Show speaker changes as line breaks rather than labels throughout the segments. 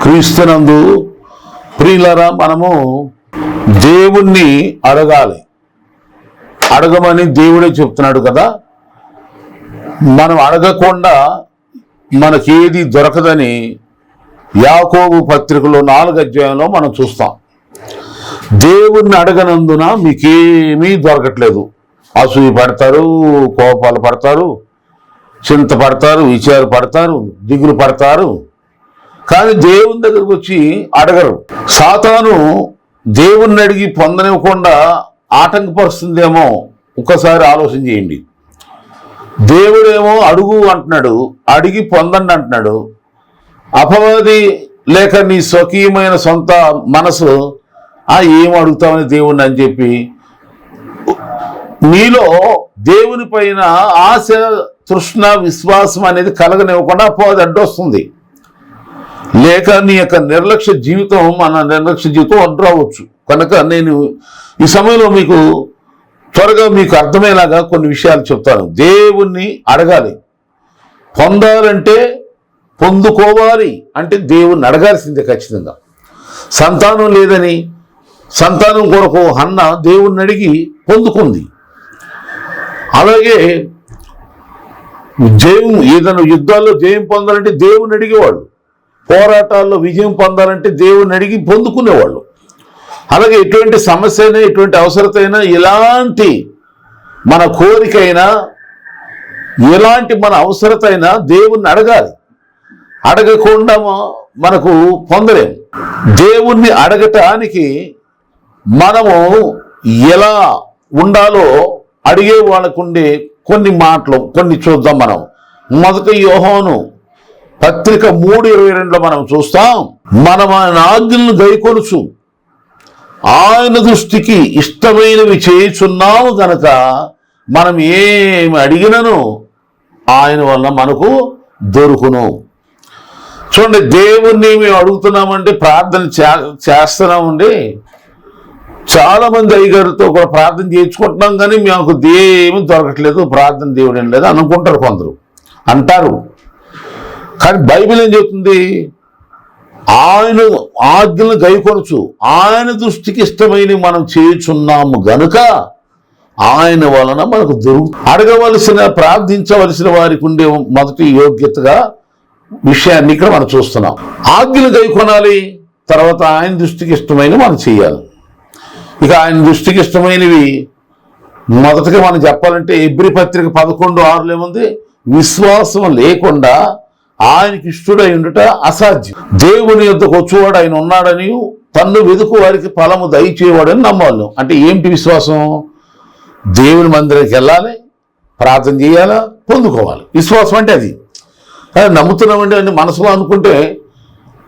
క్రీస్తునందు ప్రియులరా, మనము దేవుణ్ణి అడగాలి. అడగమని దేవుడే చెప్తున్నాడు కదా. మనం అడగకుండా మనకేది దొరకదని యాకోబు పత్రికలో 4వ అధ్యాయంలో మనం చూస్తాం. దేవుణ్ణి అడగనందున మీకేమీ దొరకట్లేదు. అసూయ పడతారు, కోపాలు పడతారు, చింత పడతారు, విచారు పడతారు, దిగులు పడతారు. కానీ దేవుని దగ్గరకు వచ్చి అడగరు. సాతాను దేవుణ్ణి అడిగి పొందనివ్వకుండా ఆటంకపరుస్తుందేమో ఒక్కసారి ఆలోచన చేయండి. దేవుడేమో అడుగు అంటున్నాడు, అడిగి పొందండి అంటున్నాడు. అపవాది లేక నీ స్వకీయమైన సొంత మనసు ఏం అడుగుతామని దేవుణ్ణి అని చెప్పి నీలో దేవుని పైన ఆశ, తృష్ణ, విశ్వాసం అనేది కలగనివ్వకుండా అపవాది అడ్డొస్తుంది. లేక నీ యొక్క నిర్లక్ష్య జీవితం, మన నిర్లక్ష్య జీవితం అడ్డరావచ్చు. కనుక నేను ఈ సమయంలో మీకు త్వరగా మీకు అర్థమయ్యేలాగా కొన్ని విషయాలు చెప్తాను. దేవుణ్ణి అడగాలి. పొందాలంటే, పొందుకోవాలి అంటే దేవుణ్ణి అడగాల్సిందే ఖచ్చితంగా. సంతానం లేదని సంతానం కొరకు హన్న దేవుణ్ణి అడిగి పొందుకుంది. అలాగే ఏదైనా యుద్ధాల్లో జయం పొందాలంటే దేవుణ్ణి అడిగేవాళ్ళు, పోరాటాల్లో విజయం పొందాలంటే దేవుణ్ణి అడిగి పొందుకునేవాళ్ళు. అలాగే ఎటువంటి సమస్య అయినా, ఎటువంటి అవసరత అయినా, ఎలాంటి మన కోరికైనా, ఎలాంటి మన అవసరత అయినా దేవుణ్ణి అడగాలి. అడగకుండా మనకు పొందలేము. దేవుణ్ణి అడగటానికి మనము ఎలా ఉండాలో అడిగే వాళ్ళకు ఉండే కొన్ని మాటలు కొన్ని చూద్దాం మనం. మొదట యోహాను పత్రిక 3:22 మనం చూస్తాం. మనం ఆయన ఆజ్ఞలను గైకొనుచు ఆయన దృష్టికి ఇష్టమైనవి చేయుచున్నాము గనక మనం ఏమి అడిగినను ఆయన వల్ల మనకు దొరుకును. చూడండి, దేవుణ్ణి మేము అడుగుతున్నామంటే, ప్రార్థన చేస్తున్నామండి. చాలా మంది అయ్యగారితో కూడా ప్రార్థన చేయించుకుంటున్నాం, కానీ మాకు ఏమీ దొరకట్లేదు, ప్రార్థన దేవుడు ఏం లేదు అనుకుంటారు కొందరు, అంటారు. కానీ బైబిల్ ఏం చెప్తుంది? ఆయన ఆజ్ఞలను గైకొనుచు ఆయన దృష్టికి ఇష్టమైనవి మనం చేయుచున్నాము గనుక ఆయన వలన మనకు అడగవలసిన, ప్రార్థించవలసిన వారికి ఉండే మొదటి యోగ్యతగా విషయాన్ని ఇక్కడ మనం చూస్తున్నాం. ఆజ్ఞలు గైకొనాలి, తర్వాత ఆయన దృష్టికి ఇష్టమైనవి మనం చేయాలి. ఇక ఆయన దృష్టికి ఇష్టమైనవి మొదటగా మనం చెప్పాలంటే ఎబ్రీ పత్రిక 11:6 ఏముంది? విశ్వాసం లేకుండా ఆయనకి ఇష్టడై ఉండుట అసాధ్యం. దేవుని యొద్దకు వచ్చేవాడు ఆయన ఉన్నాడని, తన్ను వెదుకు వారికి ఫలము దయచేవాడని నమ్మాలి. అంటే ఏమిటి విశ్వాసం? దేవుని మందిరానికి వెళ్ళాలి, ప్రార్థన చేయాలా, పొందుకోవాలి. విశ్వాసం అంటే అది. నమ్ముతున్నామండి అని మనసులో అనుకుంటే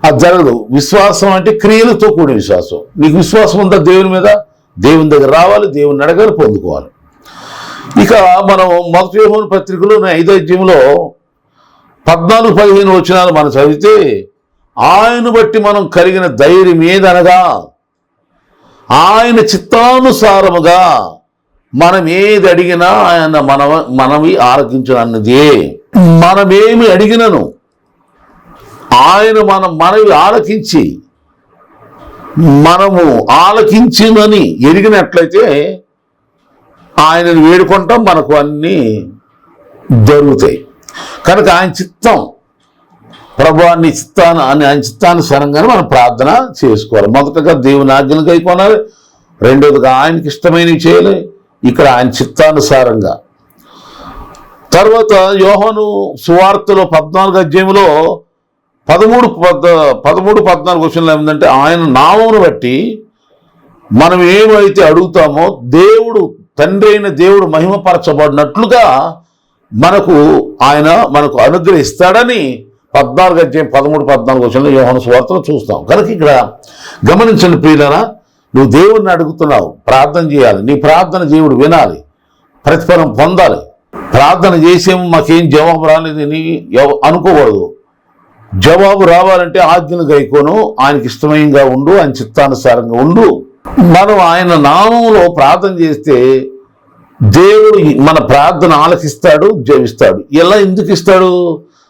అది జరగదు. విశ్వాసం అంటే క్రియలతో కూడిన విశ్వాసం. నీకు విశ్వాసం ఉందా దేవుని మీద? దేవుని దగ్గర రావాలి, దేవుని అడగాలి, పొందుకోవాలి. ఇక మనం మొదటి యోహాను పత్రికలో 5వ అధ్యాయంలో 14-15 వచనాలు మనం చదివితే, ఆయన బట్టి మనం కలిగిన ధైర్యం ఏదనగా ఆయన చిత్తానుసారముగా మనం ఏది అడిగినా ఆయన మనవి ఆలకించనన్నదే. మనమేమి అడిగినను ఆయన మనవి ఆలకించి, మనము ఆలకించినని ఎరిగినట్లయితే ఆయనను వేడుకుంటాం, మనకు అన్నీ జరుగుతాయి. కనుక ఆయన చిత్తం, ప్రభువాన్ని ఆయన చిత్తానుసారంగానే మనం ప్రార్థన చేసుకోవాలి. మొదటగా దేవుని ఆజ్ఞలు గైకొనాలి, రెండోదిగా ఆయనకి ఇష్టమైనవి చేయాలి, ఇక్కడ ఆయన చిత్తానుసారంగా. తర్వాత యోహాను సువార్తలో 14వ అధ్యాయంలో 13-14 వచనాలు ఏమిటంటే, ఆయన నామమును బట్టి మనం ఏమైతే అడుగుతామో దేవుడు, తండ్రి అయిన దేవుడు మహిమపరచబడినట్లుగా ఆయన మనకు అనుగ్రహిస్తాడని 14వ అధ్యాయం 13-14 వచనంలో యోహాను సువార్తలో చూస్తాం. కనుక ఇక్కడ గమనించండి ప్రియులారా, నువ్వు దేవుడిని అడుగుతున్నావు, ప్రార్థన చేయాలి, నీ ప్రార్థన దేవుడు వినాలి, ప్రతిఫలం పొందాలి. ప్రార్థన చేసేమో మాకేం జవాబు రాలేదని అనుకోకూడదు. జవాబు రావాలంటే ఆజ్ఞలు గైకోను, ఆయనకి ఇష్టమైనగా ఉండు, ఆయన చిత్తానుసారంగా ఉండు. మనం ఆయన నామంలో ప్రార్థన చేస్తే దేవుడు మన ప్రార్థన ఆలకిస్తాడు, జయిస్తాడు. ఎలా, ఎందుకు ఇస్తాడు?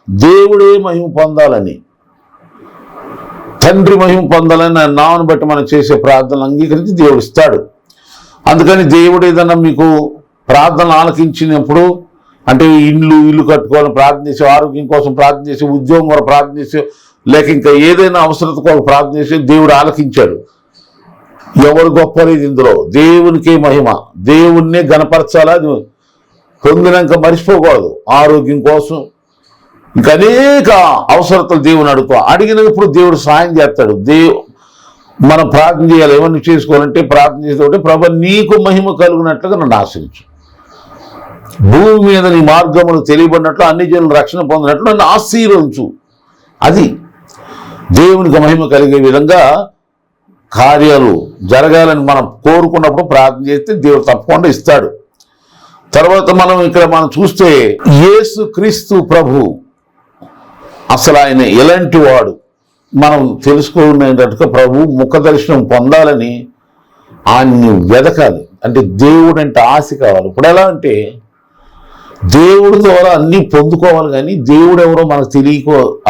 దేవుడే మహిమ పొందాలని, తండ్రి మహిమ పొందాలని ఆయన నామను బట్టి మనం చేసే ప్రార్థనలు అంగీకరించి దేవుడు ఇస్తాడు. అందుకని దేవుడు ఏదన్నా మీకు ప్రార్థనలు ఆలకించినప్పుడు, అంటే ఇల్లు కట్టుకోవాలని ప్రార్థన చేసి, ఆరోగ్యం కోసం ప్రార్థన చేసి, ఉద్యోగం కోసం ప్రార్థన చేసి, లేక ఇంకా ఏదైనా అవసరత కోసం ప్రార్థన చేసి దేవుడు ఆలకించాడు. ఎవరు గొప్పలేదు ఇందులో, దేవునికే మహిమ. దేవుణ్ణే గణపరచాలా, పొందినాక మర్చిపోకూడదు. ఆరోగ్యం కోసం ఇంకా అనేక అవసరతలు దేవుని అడిగినప్పుడు దేవుడు సాయం చేస్తాడు. మనం ప్రార్థన చేయాలి. ఏమన్నా చేసుకోవాలంటే ప్రార్థన చేసేటప్పుడు, ప్రభు నీకు మహిమ కలుగునట్లుగా నన్ను ఆశ్రయించు, భూమి మీద నీ మార్గములు తెలియబడినట్లు అన్ని జనులు రక్షణ పొందినట్లు నన్ను ఆశీర్వదించు. అది దేవునికి మహిమ కలిగే విధంగా కార్యాలు జరగాలని మనం కోరుకున్నప్పుడు ప్రార్థన చేస్తే దేవుడు తప్పకుండా ఇస్తాడు. తర్వాత మనం చూస్తే యేసు క్రీస్తు ప్రభు అసలు ఆయన ఎలాంటి వాడు మనం తెలుసుకునేటట్టుగా, ప్రభు ముఖ దర్శనం పొందాలని ఆయన్ని వెదకాలి. అంటే దేవుడు అంటే ఆశ కావాలి. ఇప్పుడు ఎలా అంటే దేవుడి ద్వారా అన్నీ పొందుకోవాలి, కానీ దేవుడు ఎవరో మనకు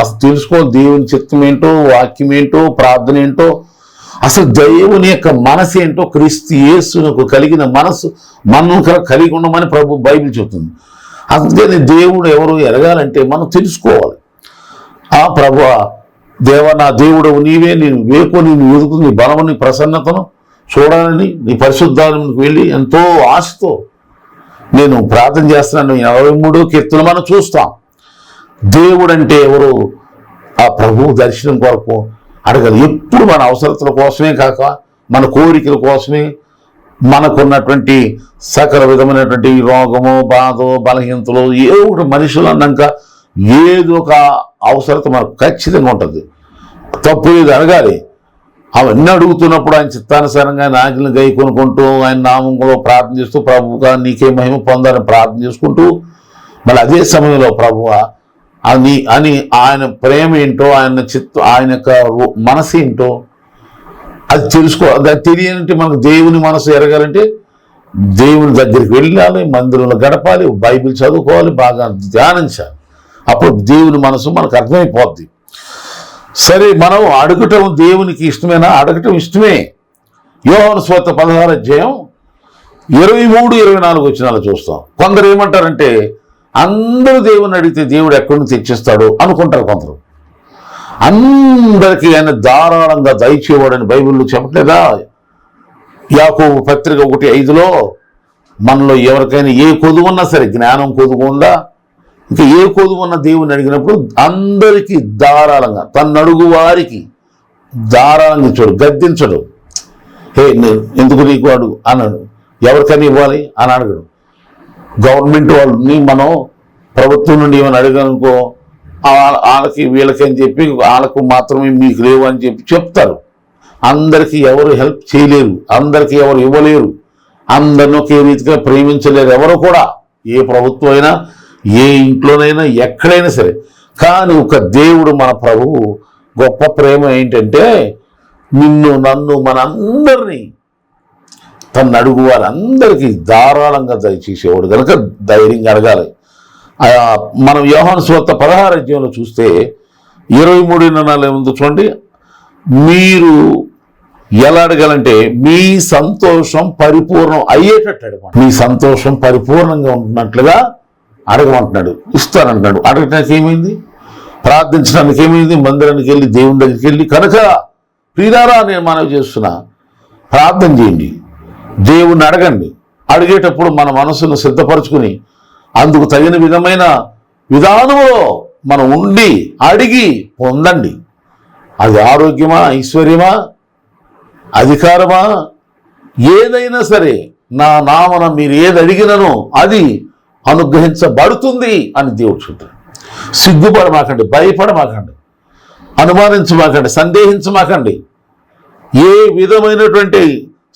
అసలు తెలుసుకోవాలి. దేవుని చిత్తం ఏంటో, వాక్యం ఏంటో, ప్రార్థన ఏంటో, అసలు దేవుని యొక్క మనసు ఏంటో, క్రీస్తు యేసునకు కలిగిన మనసు మనం కలిగి ఉండమని ప్రభు బైబిల్ చెబుతుంది. అందుకని దేవుడు ఎవరు ఎరగాలంటే మనం తెలుసుకోవాలి. ఆ ప్రభు దేవా, నా దేవుడు నీవే, నేను వేకు నేను ఎదుగు నీ బలము నీ ప్రసన్నతను చూడాలని నీ పరిశుద్ధాలకి వెళ్ళి ఎంతో ఆశతో నేను ప్రార్థన చేస్తున్నాను. 23వ కీర్తన మనం చూస్తాం. దేవుడు అంటే ఎవరు? ఆ ప్రభు దర్శనం కొరకు అడగాలి. ఎప్పుడు మన అవసరతల కోసమే కాక, మన కోరికల కోసమే, మనకున్నటువంటి సకల విధమైనటువంటి రోగము, బాధో, బలహీనతలు, ఏ ఒకటి మనుషులు అన్నాక ఏదో ఒక అవసరత మనకు ఖచ్చితంగా ఉంటుంది. తప్పు లేదు, అడగాలి. అవన్నీ అడుగుతున్నప్పుడు ఆయన చిత్తానుసారంగా ఆయన ఆజ్ఞలు గై కొనుక్కుంటూ, ఆయన నామంలో ప్రార్థన చేస్తూ, ప్రభువుగా నీకే మహిమ పొందాలని ప్రార్థన చేసుకుంటూ, మళ్ళీ అదే సమయంలో ప్రభువా అని ఆయన ప్రేమ ఏంటో, ఆయన యొక్క మనసు ఏంటో అది అది తెలియాలంటే మనకు దేవుని మనసు ఎరగాలంటే దేవుని దగ్గరికి వెళ్ళాలి, మందిరంలో గడపాలి, బైబిల్ చదువుకోవాలి, బాగా ధ్యానించాలి. అప్పుడు దేవుని మనసు మనకు అర్థమైపోద్ది. సరే, మనం అడగటం దేవునికి ఇష్టమేనా? అడగటం ఇష్టమే. యోహాను సువార్త 16వ అధ్యాయం 23-24 వచనాలు చూస్తాం. కొందరు ఏమంటారంటే, అందరూ దేవుని అడిగితే దేవుడు ఎక్కడి నుంచి తెచ్చిస్తాడు అనుకుంటారు కొందరు. అందరికీ ఆయన ధారాళంగా దయచేవాడని బైబిల్లో చెప్పట్లేదా? యాకోబు పత్రిక 1:5లో మనలో ఎవరికైనా ఏ కొదువు ఉన్నా సరే, జ్ఞానం కొదువు ఉందా, ఇంకా ఏ కొదువు ఉన్న దేవుని అడిగినప్పుడు అందరికీ ధారాళంగా, తను అడుగు వారికి ధారాళంగా ఇచ్చాడు, గద్దించడు. ఎందుకు నీకు అడుగు అన్నాడు, ఎవరికైనా ఇవ్వాలి అని అడగడు. గవర్నమెంట్ వాళ్ళని మనం ప్రభుత్వం నుండి ఏమైనా అడిగానుకో, వాళ్ళకి వీళ్ళకి అని చెప్పి వాళ్ళకు మాత్రమే మీకు లేవు అని చెప్పి చెప్తారు. అందరికీ ఎవరు హెల్ప్ చేయలేరు, అందరికీ ఎవరు ఇవ్వలేరు, అందరిని ఒకే రీతిగా ప్రేమించలేరు ఎవరు కూడా, ఏ ప్రభుత్వం అయినా, ఏ ఇంట్లోనైనా, ఎక్కడైనా సరే. కానీ ఒక దేవుడు, మన ప్రభువు గొప్ప ప్రేమ ఏంటంటే, నిన్ను నన్ను మనందరినీ తను అడుగు వారందరికీ ధారాళంగా దయచేసేవాడు కనుక ధైర్యంగా అడగాలి. మనం యోహాను సువార్త 16వ అధ్యాయంలో చూస్తే 23-24 చూడండి. మీరు ఎలా అడగాలంటే, మీ సంతోషం పరిపూర్ణం అయ్యేటట్టు అడగండి. మీ సంతోషం పరిపూర్ణంగా ఉంటున్నట్లుగా అడగమంటున్నాడు. ఇస్తానంటున్నాడు. అడగటానికి ఏమైంది? ప్రార్థించడానికి ఏమైంది? మందిరానికి వెళ్ళి, దేవుని దగ్గరికి వెళ్ళి. కనుక ప్రియులారా, నేను మనవి చేస్తున్నా, ప్రార్థన చేయండి, దేవుణ్ణి అడగండి. అడిగేటప్పుడు మన మనసును సిద్ధపరచుకుని అందుకు తగిన విధమైన విధానంలో మనం ఉండి అడిగి పొందండి. అది ఆరోగ్యమా, ఐశ్వర్యమా, అధికారమా, ఏదైనా సరే నా నామన మీరు ఏది అడిగినను అది అనుగ్రహించబడుతుంది అని దేవుడు చెప్తాడు. సిగ్గుపడమాకండి, భయపడమాకండి, అనుమానించమాకండి, సందేహించమాకండి. ఏ విధమైనటువంటి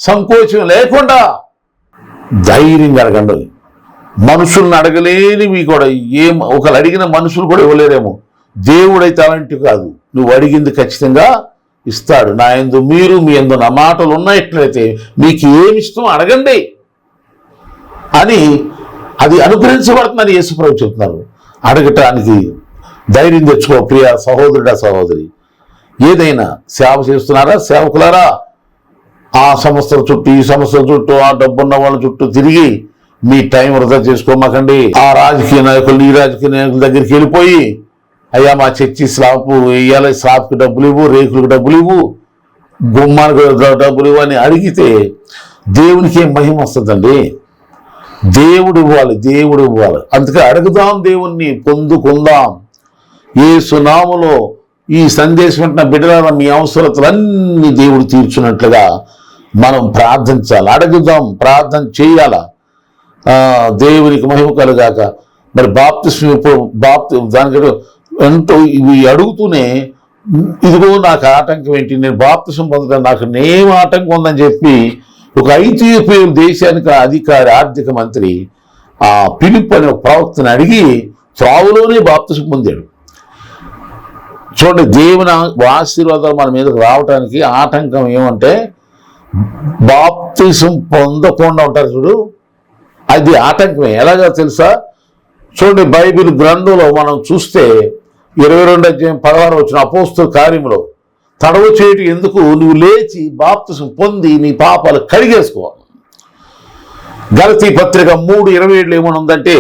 సంకోచం లేకుండా ధైర్యంగా అడగండి. మనుషుల్ని అడగలేనివి కూడా, ఒకరు అడిగిన మనుషులు కూడా ఇవ్వలేరేమో, దేవుడైతే అలాంటివి కాదు. నువ్వు అడిగింది ఖచ్చితంగా ఇస్తాడు. నా యందు మీరు, మీ యందు నా మాటలు ఉన్నట్లయితే మీకు ఏమి ఇష్టం అడగండి అని, అది అనుగ్రహించబడుతుందని యేసుప్రభు చెప్తున్నారు. అడగటానికి ధైర్యం తెచ్చుకో ప్రియ సహోదరుడా, సహోదరి. ఏదైనా సేవ చేస్తున్నారా? సేవకులారా, ఆ సంస్థల చుట్టూ ఈ సంస్థల చుట్టూ ఆ డబ్బున్న వాళ్ళ చుట్టూ తిరిగి మీ టైం వృధా చేసుకోమాకండి. ఆ రాజకీయ నాయకులు ఈ రాజకీయ నాయకుల దగ్గరికి వెళ్ళిపోయి, అయ్యా మా చర్చి స్లాబ్ వేయాలి, స్లాబ్కి డబ్బులు ఇవ్వు, రేకులకు డబ్బులు ఇవ్వు, గుమ్మానికి డబ్బులు ఇవ్వు అని అడిగితే దేవునికి ఏం మహిమ వస్తుందండి? దేవుడు ఇవ్వాలి, దేవుడు ఇవ్వాలి. అందుకే అడుగుదాం, దేవుణ్ణి పొందుకుందాం. యేసు నామములో ఈ సందేశం అంటున్న బిడ్డల మీ అవసరతలన్నీ దేవుడు తీర్చున్నట్లుగా మనం ప్రార్థించాలి, అడుగుదాం, ప్రార్థన చేయాలా. దేవునికి మహిమ కలుగాక. మరి దానికి ఎంతో ఇవి అడుగుతూనే, ఇదిగో నాకు ఆటంకం ఏంటి, నేను బాప్తిసం పొందడం నాకు నేం ఆటంకం ఉందని చెప్పి ఒక ఐథియోపియా దేశానికి అధికారి ఆర్థిక మంత్రి ఆ ఫిలిప్ అనే ఒక ప్రవక్తను అడిగి త్రావులోనే బాప్తిసం పొందాడు. చూడండి, దేవుని ఆశీర్వాదాలు మన మీదకి రావడానికి ఆటంకం ఏమంటే బాప్తిసం పొందకుండా ఉంటారు చూడు, అది ఆటంకమే. ఎలాగో తెలుసా? చూడండి, బైబిల్ గ్రంథంలో మనం చూస్తే 22:16 అపోస్తల కార్యములో తడవ చేయటం ఎందుకు, నువ్వు లేచి బాప్తిసం పొంది నీ పాపాలు కడిగేసుకోవాలి. గలతీ పత్రిక 3:27 ఏమనుందంటే,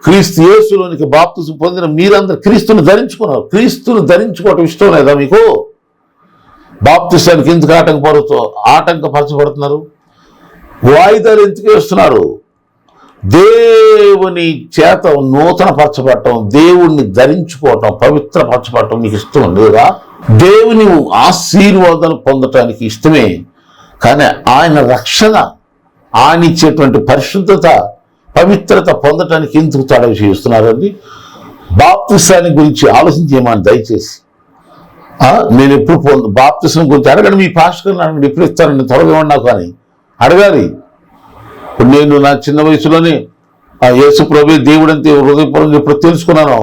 క్రీస్తు యేసులోనికి బాప్తిసం పొందిన మీరందరూ క్రీస్తుని ధరించుకున్నారు. క్రీస్తుని ధరించుకోవటం ఇష్టం లేదా మీకు? బాప్తిసానికి ఎందుకు ఆటంకపరచబడుతున్నారు? వాయిదాలు ఎందుకు వేస్తున్నారు? దేవుని చేత నూతన పరచబడటం, దేవుణ్ణి ధరించుకోవటం, పవిత్రపరచబడటం నీకు ఇష్టం లేదా? దేవుని ఆశీర్వాదాలు పొందటానికి ఇష్టమే, కానీ ఆయన రక్షణ, ఆయన ఇచ్చేటువంటి పరిశుద్ధత, పవిత్రత పొందటానికి ఎందుకు తడవ చేస్తున్నారండి? బాప్తిసాన్ని గురించి ఆలోచించేమని దయచేసి. నేను ఎప్పుడు బాప్తిసం గురించి అడగండి, మీ పాస్టర్ని అడగండి, ఎప్పుడు ఇస్తానండి, త్వరగా ఉన్నా కానీ అడగాలి. ఇప్పుడు నేను నా చిన్న వయసులోనే యేసు ప్రభు దేవుడు అంతే హృదయపూర్వకంగా ఇప్పుడు తెలుసుకున్నాను.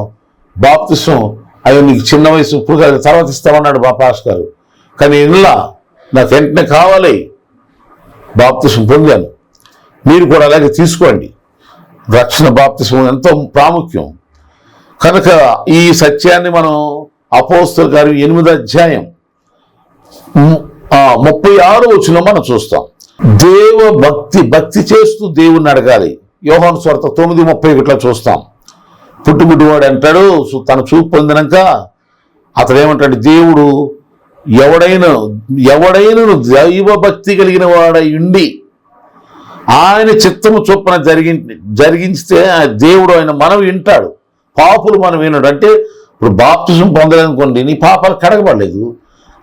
బాప్తిసం అయ్యో నీకు చిన్న వయసు, ఇప్పుడు కాదు తర్వాత ఇస్తామన్నాడు మా పాస్టర్ గారు. కానీ ఇలా నాకు వెంటనే కావాలి, బాప్తిసం పొందాను. మీరు కూడా అలాగే తీసుకోండి. రక్షణ బాప్తిసం ఎంతో ప్రాముఖ్యం కనుక ఈ సత్యాన్ని మనం అపోస్తలుల కార్యం 8వ అధ్యాయం 36వ వచనంలో మనం చూస్తాం. భక్తి చేస్తూ దేవుణ్ణి అడగాలి. యోహాను సువార్త 9:31 చూస్తాం. పుట్టుగుడ్డివాడు అంటాడు, తన చూపు పొందినాక అతడు ఏమంటాడు, దేవుడు ఎవడైనా దైవ భక్తి కలిగిన వాడై ఉండి ఆయన చిత్తము చొప్పున జరిగించితే దేవుడు ఆయన మనం వింటాడు, పాపులు మనం వినడు. అంటే ఇప్పుడు బాప్తిసం పొందలేదనుకోండి, నీ పాపాలు కడగబడలేదు.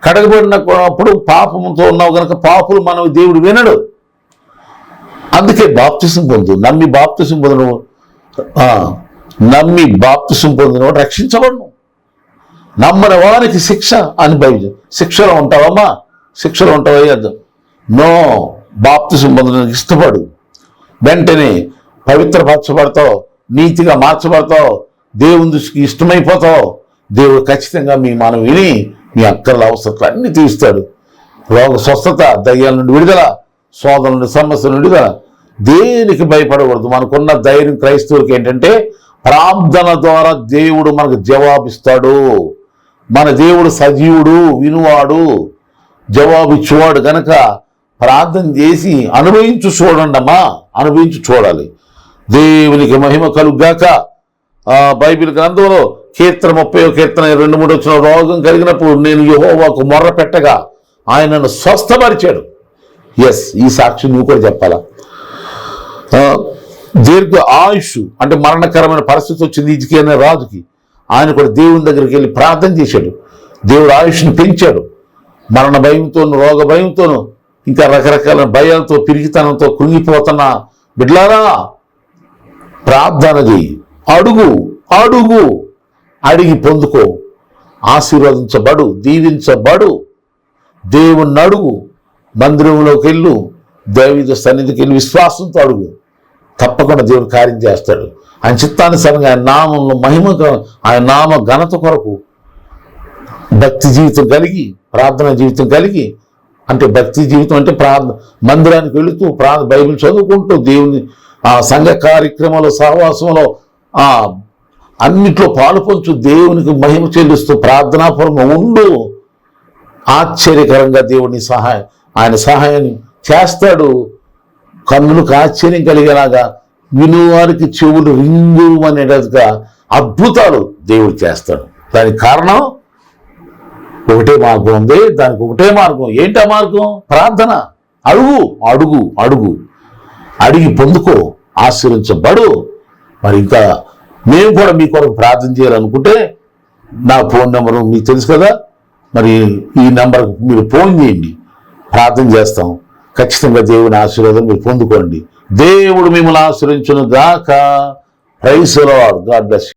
కడగబడినప్పుడు పాపంతో ఉన్నావు కనుక పాపులు మనం దేవుడు వినడు. అందుకే బాప్తిసం పొందు. నమ్మి బాప్తిసం పొందినవాడు రక్షించబడును. నమ్మని వారికి శిక్ష అని బైబిల్. శిక్షలో ఉంటావమ్మా, శిక్షలో ఉంటావయ్యా? నో, బాప్తిసం పొందడానికి ఇష్టపడు. వెంటనే పవిత్రపరచబడతావు, నీతిగా మార్చబడతావు, దేవుని దృష్టికి ఇష్టమైపోతావు. దేవుడు ఖచ్చితంగా మనం విని మీ అక్కర్ల అవసరాలు అన్ని తీరుస్తాడు. రోగ స్వస్థత, దయ్యాల నుండి విడుదల, శోధన నుండి, సమస్యల నుండి విడుదల. దేనికి భయపడకూడదు. మనకున్న ధైర్యం క్రైస్తవులకి ఏంటంటే ప్రార్థన ద్వారా దేవుడు మనకు జవాబిస్తాడు. మన దేవుడు సజీవుడు, వినువాడు, జవాబిచ్చేవాడు కనుక ప్రార్థన చేసి అనుభవించి చూడాలి. దేవునికి మహిమ కలుగాక. బైబిల్ గ్రంథంలో కీర్తన 30వ కీర్తన 2-3 వచ్చిన రోగం కలిగినప్పుడు నేను యెహోవాకు మొర్ర పెట్టగా ఆయన నన్ను స్వస్థపరిచాడు. ఎస్, ఈ సాక్షి నువ్వు కూడా చెప్పాలా? దీర్ఘ ఆయుష్ అంటే మరణకరమైన పరిస్థితి వచ్చింది హిజ్కియా అనే రాజుకి. ఆయన కూడా దేవుని దగ్గరికి వెళ్ళి ప్రార్థన చేశాడు. దేవుడు ఆయుష్ని పెంచాడు. మరణ భయంతోను, రోగ భయంతోను, ఇంకా రకరకాల భయాలతో, పిరిగితనంతో కృంగిపోతున్న బిడ్డలారా, ప్రార్థన చేయి. అడుగు, అడిగి పొందుకో. ఆశీర్వదించబడు, దీవించబడు. దేవుణ్ణి అడుగు. మందిరంలోకి వెళ్ళు, దైవ సన్నిధికి వెళ్ళి విశ్వాసంతో అడుగు. తప్పకుండా దేవుడు కార్యం చేస్తాడు. ఆయన చిత్తానుసారంగా ఆయన నామంలో మహిమ, ఆయన నామ ఘనత కొరకు భక్తి జీవితం కలిగి, ప్రార్థన జీవితం కలిగి, అంటే భక్తి జీవితం అంటే మందిరానికి వెళుతూ బైబిల్ చదువుకుంటూ దేవుని సంఘ కార్యక్రమాలు, సహవాసంలో అన్నిట్లో పాలు పంచు, దేవునికి మహిమ చెల్లిస్తూ ప్రార్థనాపూర్వకంగా ఉండు. ఆశ్చర్యకరంగా దేవుని ఆయన సహాయాన్ని చేస్తాడు. కన్నులకు ఆశ్చర్యం కలిగేలాగా, వినువారికి చెవులు రింగు అనేటట్టుగా అద్భుతాలు దేవుడు చేస్తాడు. దానికి కారణం ఒకటే మార్గం ఉంది. దానికి ఒకటే మార్గం. ఏంటి ఆ మార్గం? ప్రార్థన. అడుగు అడుగు అడుగు, అడిగి పొందుకో, ఆశీర్వించబడు. మరి ఇంకా మేము కూడా మీ కొరకు ప్రార్థన చేయాలనుకుంటే నా ఫోన్ నెంబరు మీకు తెలుసు కదా, మరి ఈ నెంబర్కి మీరు ఫోన్ చేయండి, ప్రార్థన చేస్తాం. ఖచ్చితంగా దేవుని ఆశీర్వాదం మీరు పొందుకోండి. దేవుడు మిమ్మల్ని ఆశీర్వించును గాక. Praise the lord. God bless you.